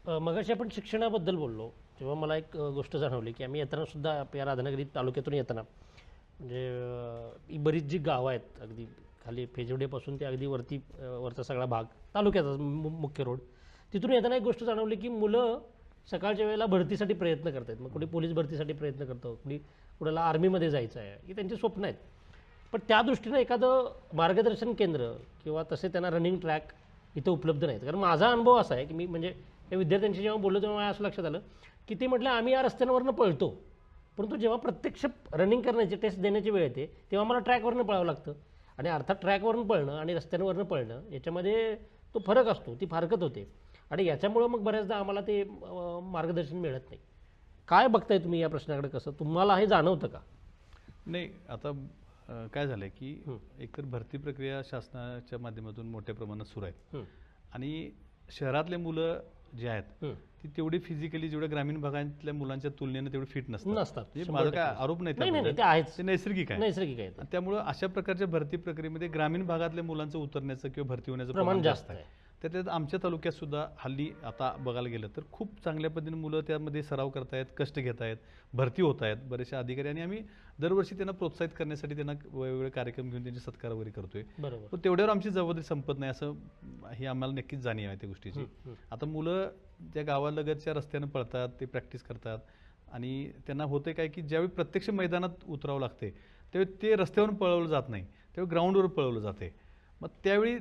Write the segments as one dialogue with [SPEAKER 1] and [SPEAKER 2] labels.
[SPEAKER 1] मगाशी आपण शिक्षणाबद्दल बोललो तेव्हा मला एक गोष्ट जाणवली की आम्ही येताना सुद्धा या राधानगरी तालुक्यातून येताना म्हणजे ही बरीच जी गावं आहेत अगदी खाली फेजवडेपासून ते अगदी वरचा सगळा भाग तालुक्याचा मुख्य रोड तिथून येताना एक गोष्ट जाणवली की मुलं सकाळच्या वेळेला भरतीसाठी प्रयत्न करत आहेत. मग कुणी पोलीस भरतीसाठी प्रयत्न करतं, कुणाला आर्मीमध्ये जायचं आहे, ही त्यांची स्वप्न आहेत. पण त्या दृष्टीनं एखादं मार्गदर्शन केंद्र किंवा तसे त्यांना रनिंग ट्रॅक इथं उपलब्ध नाहीत. कारण माझा अनुभव असा आहे की मी म्हणजे या विद्यार्थ्यांशी जेव्हा बोललो तेव्हा मला असं लक्षात आलं की ते म्हटलं आम्ही या रस्त्यांवरनं पळतो, परंतु जेव्हा प्रत्यक्ष रनिंग करण्याची टेस्ट देण्याची वेळ येते तेव्हा मला ट्रॅकवरनं पळावं लागतं. आणि अर्थात ट्रॅकवरून पळणं आणि रस्त्यांवरनं पळणं याच्यामध्ये तो फरक असतो, ती फारकत होते. आणि याच्यामुळं मग बऱ्याचदा आम्हाला ते मार्गदर्शन मिळत नाही. काय बघताय तुम्ही या प्रश्नाकडे, कसं तुम्हाला हे जाणवतं का?
[SPEAKER 2] नाही, आता काय झालंय की एकतर भरती प्रक्रिया शासनाच्या माध्यमातून मोठ्या प्रमाणात सुरू आहेत आणि शहरातले मुलं जे आहेत ती तेवढी फिजिकली जेवढ्या ग्रामीण भागातल्या मुलांच्या तुलनेने तेवढी फिट नसतात. माझा काय आरोप नाही,
[SPEAKER 1] ते आहेच,
[SPEAKER 2] ते नैसर्गिक आहे.
[SPEAKER 1] त्यामुळे
[SPEAKER 2] अशा प्रकारच्या भरती प्रक्रियेमध्ये ग्रामीण भागातल्या मुलांचं उतरण्याचं किंवा भरती होण्याचं
[SPEAKER 1] प्रमाण जास्त आहे.
[SPEAKER 2] त्यात आमच्या तालुक्यात सुद्धा हल्ली आता बघायला गेलं तर खूप चांगल्या पद्धतीने मुलं त्यामध्ये सराव करतायत, कष्ट घेत आहेत, भरती होत आहेत बरेचसे अधिकारी. आणि आम्ही दरवर्षी त्यांना प्रोत्साहित करण्यासाठी त्यांना वेगवेगळे कार्यक्रम घेऊन त्यांची सत्कार वगैरे करतोय. पण तेवढ्यावर आमची जबाबदारी संपत नाही असं ही आम्हाला नक्कीच जाणीव आहे त्या गोष्टीची. आता मुलं त्या गावालगतच्या रस्त्यानं पळतात, ते प्रॅक्टिस करतात आणि त्यांना होते काय की ज्यावेळी प्रत्यक्ष मैदानात उतरावं लागते त्यावेळी ते रस्त्यावरून पळवलं जात नाही, त्यावेळी ग्राउंडवर पळवलं जाते. मग त्यावेळी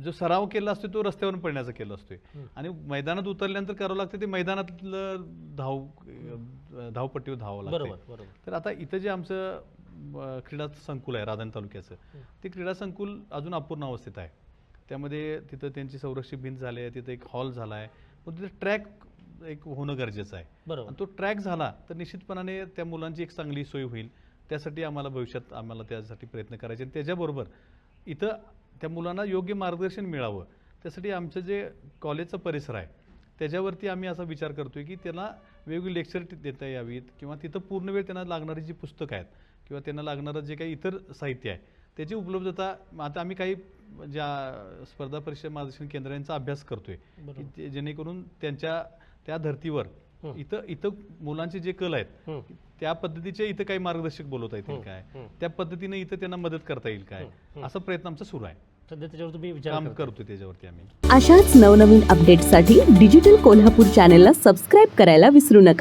[SPEAKER 2] जो सराव केला असतो तो रस्त्यावरून पळण्याचा केला असतोय आणि मैदानात उतरल्यानंतर करावं लागतं ते मैदानातलं धावपट्टीवर धावावं लागतं. तर आता इथं जे आमचं क्रीडा संकुल आहे राधान तालुक्याचं, ते क्रीडा संकुल अजून अपूर्ण अवस्थेत आहे. त्यामध्ये तिथं त्यांची संरक्षित भिंत झाली आहे, तिथं एक हॉल झाला आहे, पण तिथं ट्रॅक एक होणं गरजेचं आहे. आणि तो ट्रॅक झाला तर निश्चितपणाने त्या मुलांची एक चांगली सोय होईल. त्यासाठी आम्हाला भविष्यात त्यासाठी प्रयत्न करायचे. आणि त्याच्याबरोबर इथं त्या मुलांना योग्य मार्गदर्शन मिळावं त्यासाठी आमचं जे कॉलेजचा परिसर आहे त्याच्यावरती आम्ही असा विचार करतोय की त्यांना वेगवेगळी लेक्चर देता यावीत किंवा तिथं पूर्ण वेळ त्यांना लागणारी जी पुस्तकं आहेत किंवा त्यांना लागणारं जे काही इतर साहित्य आहे त्याची उपलब्धता. आता आम्ही काही ज्या स्पर्धा परीक्षा मार्गदर्शन केंद्रांचा अभ्यास करतोय की जेणेकरून त्या धर्तीवर इथं मुलांचे जे कल आहेत त्या पद्धतीचे इथं काही मार्गदर्शक बोलवता येतील काय, त्या पद्धतीने इथं त्यांना मदत करता येईल काय, असा प्रयत्न आमचा सुरू आहे.
[SPEAKER 1] सध्या त्याच्यावर तुम्ही
[SPEAKER 2] काम करतोय त्याच्यावरती आम्ही.
[SPEAKER 3] अशाच नवनवीन अपडेटसाठी डिजिटल कोल्हापूर चॅनेलला सबस्क्राईब करायला विसरू नका.